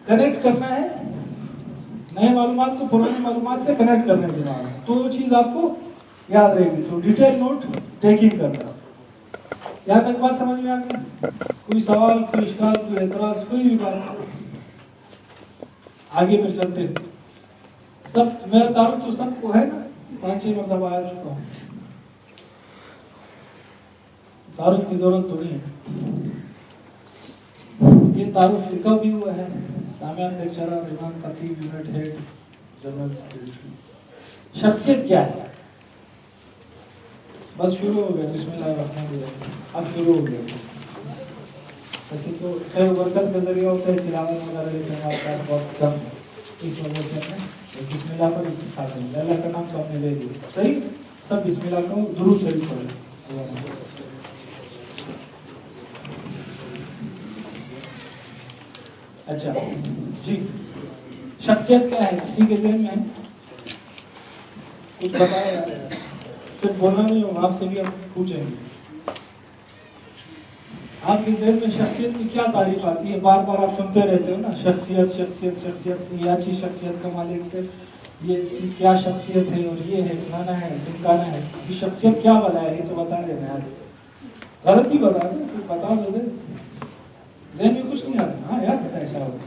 Connect کرنا ہے نئے معلومات کو پرانے معلومات سے کنیکٹ کرنے کے بعد تو وہ چیز آپ کو یاد رہے گی. تو ڈیٹیل نوٹ ٹیکنگ کرنا. یہاں تک بات سمجھ میں آ گئی؟ کوئی سوال، کوئی اشکال، کوئی اعتراض، کوئی بھی بات؟ آگے پھر چلتے ہیں. سب میرا تعارف تو سب کو ہے نا، 5-6 مرتبہ آ چکا ہوں. تعارف کی ضرورت تو نہیں ہے. یہ تعارف لکھا بھی ہوا ہے. سامیان لیکچرر، رضوان خطیب، یونٹ ہیڈ، جنرل سیکریٹری. شخصیت کیا ہے؟ بس شروع ہو گیا. بسم اللہ الرحمن الرحیم. اب شروع ہو گیا. تو خیر برکت کا ذریعہ ہوتا ہے، تلاوت وغیرہ لیکن آپ کا بہت کم ہے. اس وجہ سے بسم اللہ پر اتفاق ہے. اللہ کا نام تو آپ نے لے لیا. صحیح، سب بسم اللہ کو درود شریف پڑھیں. اچھا جی، شخصیت کیا ہے؟ کسی کے ذہن میں کچھ بتایا؟ صرف بولنا نہیں ہوگا، آپ سے بھی آپ پوچھیں گے. آپ کے ذہن میں شخصیت کی کیا تعریف آتی ہے؟ بار بار آپ سنتے رہتے ہو نا، شخصیت شخصیت شخصیت. یہ اچھی شخصیت کا مالک ہے، یہ کیا شخصیت ہے، اور یہ ہے کھانا ہے ٹھکانا ہے. یہ شخصیت کیا بتایا؟ یہ تو بتا دینا یار. غلط ہی بتا دیں، کچھ بتا دو. ذہن میں کچھ نہیں آتا. ہاں یار بتائیں. شاباش.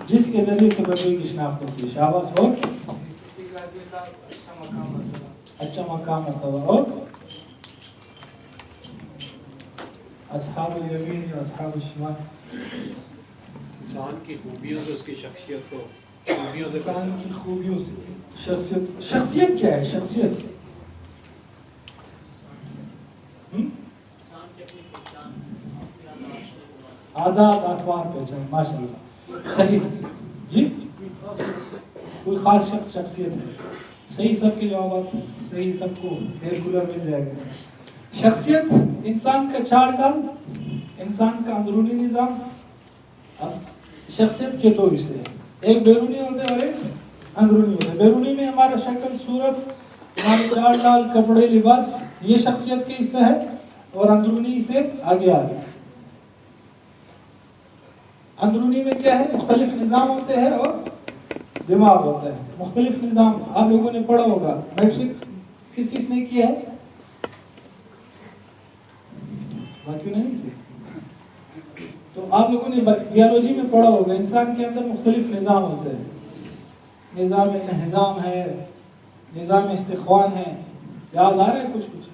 جس کے ذریعے سے بندے کی شناخت ہوتی ہے. شاباش. اور اچھا مقام مرتبہ. اور اصحاب الیمین اور اصحاب الشمال. انسان کی خوبیوں سے اس کی شخصیت کو، انسان کی خوبیوں سے شخصیت. شخصیت کیا ہے؟ شخصیت عادات، اخبار، پہچان. ماشاء اللہ. صحیح جی. کوئی خاص شخصیت ہے؟ صحیح. سب کے جوابات صحیح. سب کو ایئر کولر مل جائے گا. شخصیت انسان کا چار کام، انسان کا اندرونی نظام. اب شخصیت کے دو حصے ہیں، ایک بیرونی ہوتے ہیں اور ایک اندرونی ہوتے ہیں. بیرونی میں ہمارا شکل، صورت، ہمارے چال ڈال، کپڑے، لباس، یہ شخصیت کے حصہ ہے. اور اندرونی سے آگے آگے. اندرونی میں کیا ہے؟ مختلف نظام ہوتے ہیں اور دماغ ہوتا ہے. مختلف نظام آپ لوگوں نے پڑھا ہوگا. میٹرک کس چیز نے کیا ہے؟ باقی نہیں کی. تو آپ لوگوں نے بیالوجی میں پڑھا ہوگا. انسان کے اندر مختلف نظام ہوتے ہیں. نظام انہضام ہے، نظام استخوان ہے. یاد آ رہا ہے کچھ کچھ؟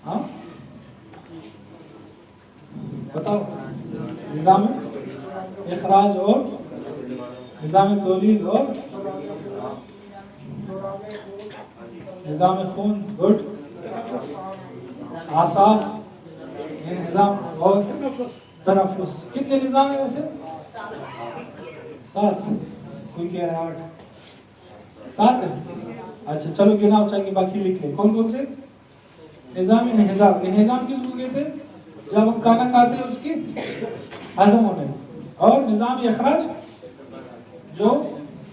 ہاں بتاؤ. نظام اخراج اور نظام تولید اور نظام خون. گڈ. اعصاب، انہضام اور تنفس. کتنے نظام ہیں ویسے؟ 7. کوئی کہہ رہا ہے 8. 7 ہے. اچھا چلو گناؤ چاہیے، باقی لکھ لیں. کون کون سے؟ نظام انہضام. انہضام کس کو کہتے ہیں؟ جب ہم کھانا کھاتے ہیں اس کی ہضم ہونے. اور نظام اخراج، جو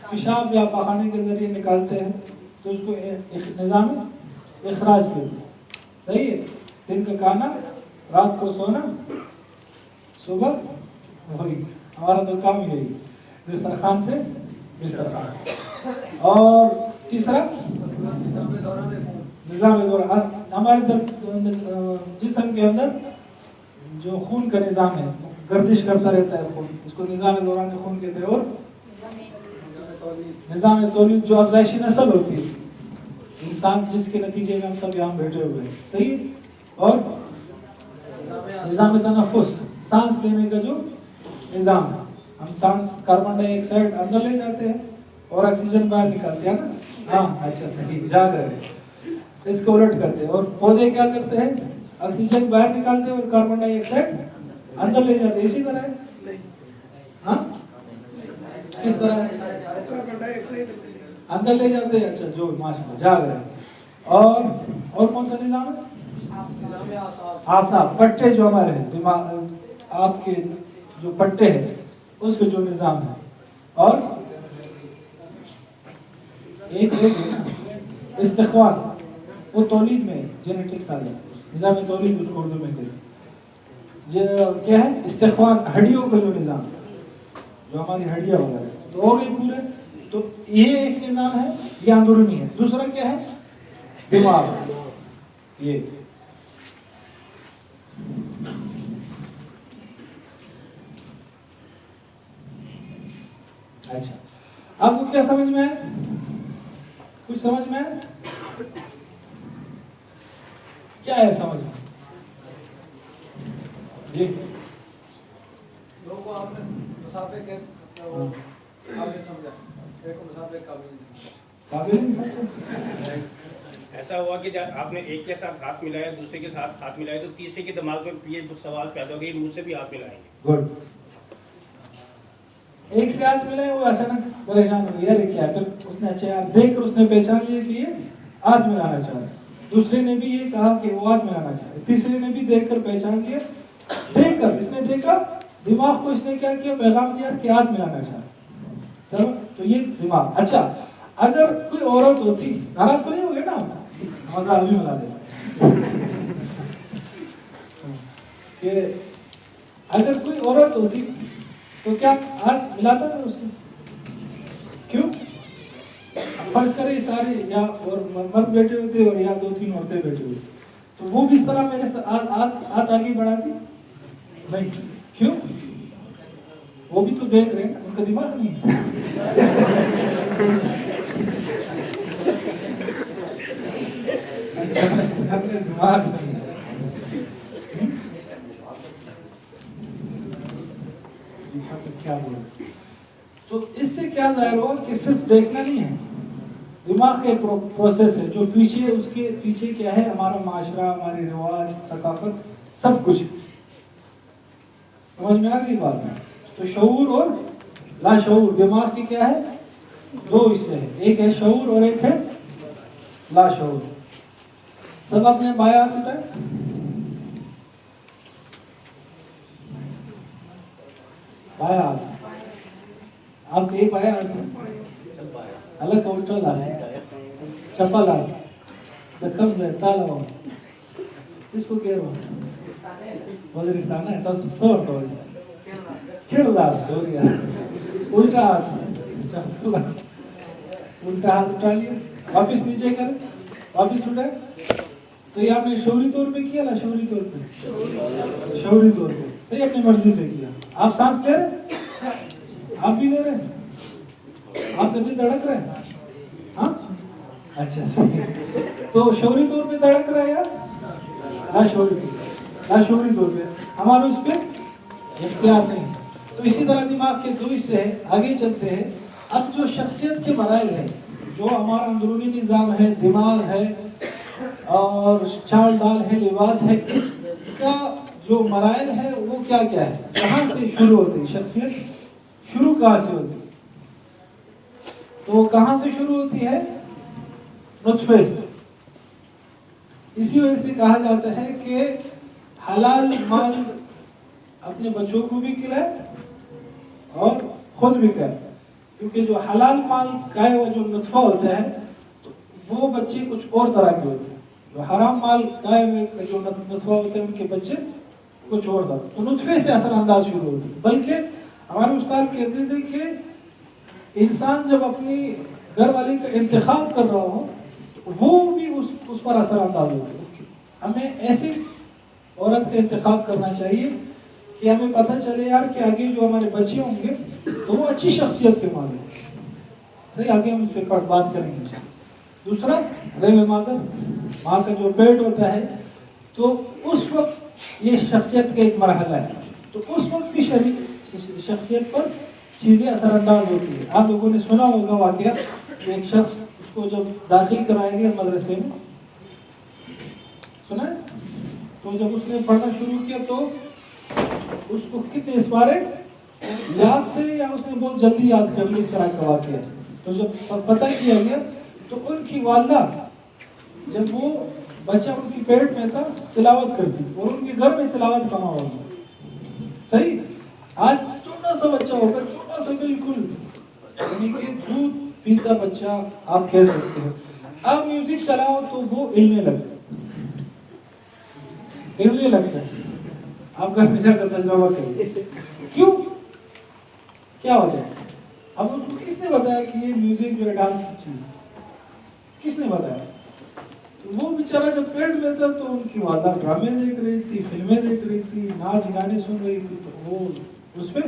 پیشاب یا پخانے کے ذریعے نکالتے ہیں تو اس کو نظام اخراج کہتے ہیں. صحیح ہے. دن کا کھانا، رات کو سونا، صبح وہی. ہمارا تو کام یہی، دسترخوان سے دسترخوان. اور تیسرا نظام دوران. ہمارے جسم کے اندر جو خون کا نظام ہے، گردش کرتا رہتا ہے خون، اس کو نظام دوران خون کہتے ہیں. اور نظام تولید، جو افزائشی نسل ہوتی ہے انسان، جس کے نتیجے میں ہم سب یہاں بیٹھے ہوئے ہیں. صحیح. اور نظام تنفس، سانس لینے کا جو نظام ہے. ہم سانس، کاربن ڈائی آکسائڈ اندر لے جاتے ہیں اور آکسیجن باہر نکالتے ہیں نا. ہاں اچھا صحیح. جا کر اس کو الٹ کرتے ہیں. اور پودے کیا کرتے ہیں؟ آکسیجن باہر نکالتے ہیں اور کاربن ڈائی آکسائڈ اندر لے جاتے ہیں. اسی طرح ہے. ہاں کس طرح اندر لے جاتے ہیں. اچھا جو ماشاءاللہ جا رہے ہیں. اور کون سا نظام ہے؟ اعصاب، پٹے جو ہمارے ہیں دماغ، آپ کے جو پٹے ہیں اس کے جو نظام ہے. اور ایک استخوان. وہ تولید میں جینیٹکس آ جاتا ہے، نظام تولید اس کو اردو میں کہتے ہیں۔ کیا ہے استخوان، ہڈیوں کا جو نظام، جو ہماری ہڈیاں وغیرہ، تو ہو گئی پورے۔ تو یہ ایک نظام ہے، یہ اندرونی ہے۔ دوسرا کیا ہے؟ دماغ، یہ اچھا آپ کو کیا سمجھ میں ہے؟ کچھ سمجھ میں ہے؟ کیا ہے سمجھ میں؟ جی لوگوں کو آپ نے مسافے کے قابل سمجھا، ایک کو مسافے قابل نہیں سمجھا۔ ایسا ہوا کہ جب آپ نے ایک کے ساتھ ہاتھ ملایا، دوسرے کے ساتھ ہاتھ ملایا، تو تیسرے کے دماغ میں یہ سوال پیدا ہو گیا مجھ سے بھی ہاتھ ملائیں گے۔ گڈ، ایک سے ہاتھ ملائے، وہ اچانک پریشان ہو گیا، کیا؟ پھر اس نے اچھا یار دیکھ کر اس نے پہچان لیا کہ یہ ہاتھ ملانا چاہ رہا ہے۔ دوسرے نے بھی یہ کہا کہ وہ ہاتھ ملانا چاہ رہا ہے۔ تیسرے نے بھی دیکھ کر پہچان لیا، دیکھ کر اس نے دیکھا، دماغ کو اس نے کیا کیا؟ پیغام دیا کہ ہاتھ ملانا چاہ رہا ہے۔ چلو تو یہ دماغ۔ اچھا اگر کوئی عورت ہوتی، ناراض تو نہیں ہوگے نا؟ مزہ ابھی ملا دے کہ اگر کوئی عورت ہوتی تو کیا ہاتھ ملاتا تھا اس سے؟ کیوں؟ فرض کرے سارے یا اور مرد بیٹھے ہوتے اور یا 2-3 عورتیں بیٹھے ہوتے، تو وہ بھی اس طرح میرے ہاتھ آگے بڑھاتی نہیں؟ کیوں؟ وہ بھی تو دیکھ رہے ہیں، ان کا دماغ نہیں ہے۔ دماغ نہیں ہے۔ کیا بولے؟ تو اس سے کیا ظاہر ہوا کہ صرف دیکھنا نہیں ہے، دماغ کا ایک پروسیس ہے جو پیچھے، اس کے پیچھے کیا ہے؟ ہمارا معاشرہ، ہماری رواج، ثقافت، سب کچھ۔ سمجھ میں آ گئی بات ہے؟ تو شعور اور لاشعور، دماغ کی کیا ہے؟ 2 حصے ہیں، ایک ہے شعور اور ایک ہے لاشعور۔ سب اپنے بائیں ہاتھ اٹھائیں۔ بائیں ہاتھ، آپ ایک بائیں ہاتھ میں الگ الٹا لا چپا لا کم سے تالا ہو، اس کو کہہ رہا ہوں وزیرستان ہے تو سور تو کھیلدار سوریا الٹا ہاتھ، الٹا ہاتھ اٹھا لیا، واپس نیچے کریں، واپس اٹھائیں۔ تو یہ آپ نے شعوری طور پہ کیا نا؟ شعوری طور پہ، شعوری طور پہ صحیح، اپنی مرضی سے کیا۔ آپ سانس لے رہے، آپ بھی لے رہے، آپ دل دھڑک رہے ہیں، ہاں اچھا، تو شعوری طور پہ دھڑک رہا ہے یا لاشعوری طور پہ؟ ہمارا اس پہ اختیار نہیں۔ تو اسی طرح دماغ کے 2 حصے ہیں، آگے چلتے ہیں۔ اب جو شخصیت کے مراحل ہیں، جو ہمارا اندرونی نظام ہے، دماغ ہے اور چال ڈال ہے، لباس ہے، اس کا جو مراحل ہے وہ کیا کیا ہے؟ کہاں سے شروع ہوتی ہے شخصیت؟ شروع کہاں سے ہوتی ہے؟ تو وہ کہاں سے شروع ہوتی ہے؟ نطفے سے۔ اسی وجہ سے کہا جاتا ہے کہ حلال مال اپنے بچوں کو بھی کھلائے اور خود بھی کھائے، کیونکہ جو حلال مال کھائے ہوا جو نطفہ ہوتا ہے تو وہ بچے کچھ اور طرح کے ہوتے ہیں، جو حرام مال کھائے ہوئے جو نطفہ ہوتے ہیں ان کے بچے کچھ اور طرح۔ تو نطفے سے اثر انداز شروع ہوتی ہے۔ بلکہ ہمارے استاد کہتے تھے کہ انسان جب اپنی گھر والی کا انتخاب کر رہا ہو وہ بھی اس پر اثر انداز ہوتی ہے۔ ہمیں ایسی عورت کا انتخاب کرنا چاہیے کہ ہمیں پتہ چلے یار کہ آگے جو ہمارے بچے ہوں گے تو وہ اچھی شخصیت کے مالک ہیں۔ صحیح، آگے ہم اس پہ بات کریں گے۔ دوسرا رحم مادر، ماں کا جو پیٹ ہوتا ہے، تو اس وقت یہ شخصیت کا ایک مرحلہ ہے، تو اس وقت بھی شخصیت پر چیزیں اثر انداز ہوتی ہے۔ آپ لوگوں نے سنا ہوگا واقعہ کہ ایک شخص اس کو جب داخل کرائے گئے مدرسے میں، سنا ہے؟ تو جب اس نے پڑھنا شروع کیا تو اس کو کتنے اسوارے یاد تھے یا اس نے بہت جلدی یاد کر لی، اس طرح کا واقعہ۔ تو جب پتہ کیا گیا تو ان کی والدہ جب وہ بچہ ان کی پیٹ میں تھا تلاوت کرتی اور ان کے گھر میں تلاوت کما ہوگی۔ صحیح، آج چھوٹا سا بچہ ہوگا، چھوٹا سا بالکل، یعنی کہ دودھ پیتا بچہ آپ کہہ سکتے ہیں، اب میوزک چلاؤ تو وہ ہلنے لگتا ہے. آپ گھر میں جا کر تجربہ کریے. کیوں؟ کیا وجہ ہے؟ اب اس کو کس نے بتایا کہ یہ میوزک جو ہے ڈانس کی چیز؟ کس نے بتایا؟ وہ بیچارہ جب پیٹ میں تھا تو ان کی والدہ ڈرامے دیکھ رہی تھی، فلمیں دیکھ رہی تھی، ناچ گانے سن رہی تھی، تو وہ اس پہ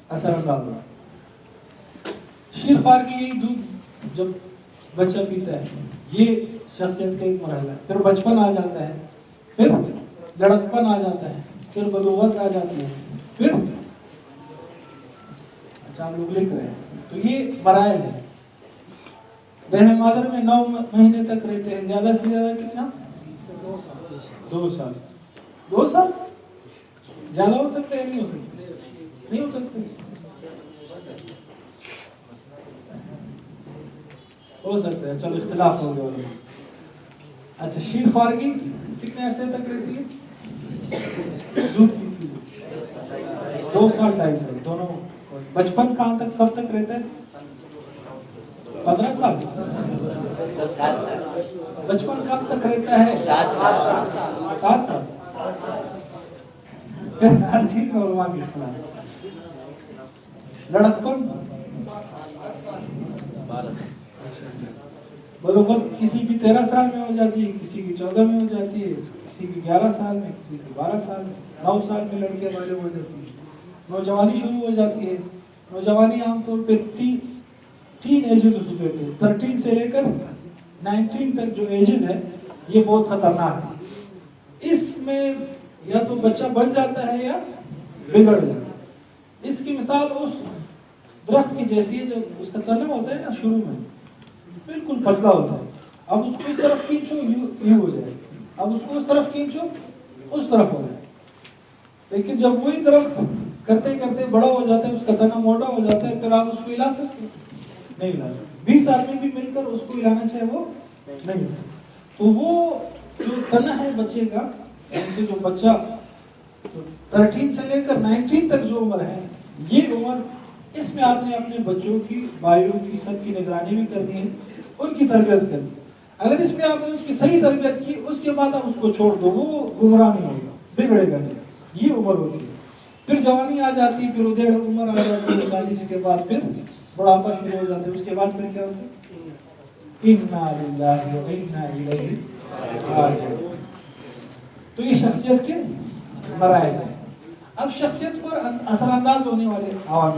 اثر انداز ہوا. شیر خوار کی یہی دودھ جب بچہ پیتا ہے، یہ شخصیت کا ایک مرحلہ ہے. پھر بچپن آ جاتا ہے، پھر لڑکپن آ جاتا ہے، پھر بلوغت آ جاتی ہے، پھر اچھا ہم لوگ لکھ رہے ہیں. تو یہ مراحل ہے. رحم مادر میں 9 مہینے تک رہتے ہیں، زیادہ سے زیادہ کتنا؟ 2 سال. 2 سال زیادہ ہو سکتا ہے؟ نہیں ہو سکتا. نہیں ہو سکتا. ہو سکتا ہے. چلو اختلاف ہو گیا. اچھا شیر خوارگی کتنے عرصے تک رہتی ہے؟ 2 سال 2.5 سال دونوں. بچپن کہاں تک کب تک رہتا ہے؟ 15 سال. بچپن کب تک رہتا ہے؟ 7 سال. ہر چیز میں علماء کی اختلاف. لڑکپن بروبر کسی کی 13 سال میں ہو جاتی ہے، کسی کی 14 میں ہو جاتی ہے، کسی کی 11 سال میں، کسی کی 12 سال میں. 9 سال میں لڑکے بالغ ہو جاتی ہے. نوجوانی شروع ہو جاتی ہے. نوجوانی عام طور پہ 3 ایجز اس کو کہتے ہیں. 13 سے لے کر 19 تک جو ایجز ہے یہ بہت خطرناک ہے. اس میں یا تو بچہ بن جاتا ہے یا بگڑ جاتا ہے. اس کی مثال اس درخت کی جیسی ہے جو اس کا تنا ہوتا ہے نا شروع میں بالکل پتلا ہوتا ہے. اب اس کو اس طرف کھینچو یوں ہو جائے. اب اس کو اس طرف کھینچو اس طرف ہو جائے. لیکن جب وہی درخت کرتے کرتے بڑا ہو جاتا ہے، اس کا تنا موٹا ہو جاتا ہے، پھر آپ اس کو ہلا سکتے؟ نہیں ہلا سکتے. 20 آدمی بھی مل کر اس کو ہلانا چاہے وہ نہیں. تو وہ جو تنا ہے بچے کا، جو بچہ 13 سے لے کر 19 تک جو عمر ہے، یہ عمر اس میں آپ نے اپنے بچوں کی، بھائیوں کی، سب کی نگرانی بھی کرنی ہے، ان کی تربیت کرنی. اگر اس میں آپ نے اس کی صحیح تربیت کی، اس کے بعد آپ اس کو چھوڑ دو، وہ گمراہ نہیں ہوگا، بگڑے گا نہیں. یہ عمر ہوتی ہے. پھر جوانی آ جاتی ہے، پھر ادھیڑ عمر آ جاتی ہے 40 کے بعد، پھر بڑھاپا شروع ہو جاتا ہے. اس کے بعد پھر کیا ہوتا ہے؟ انا للہ و انا الیہ راجعون. تو یہ شخصیت کے مراحل ہیں. اب شخصیت پر اثر انداز ہونے والے عوامل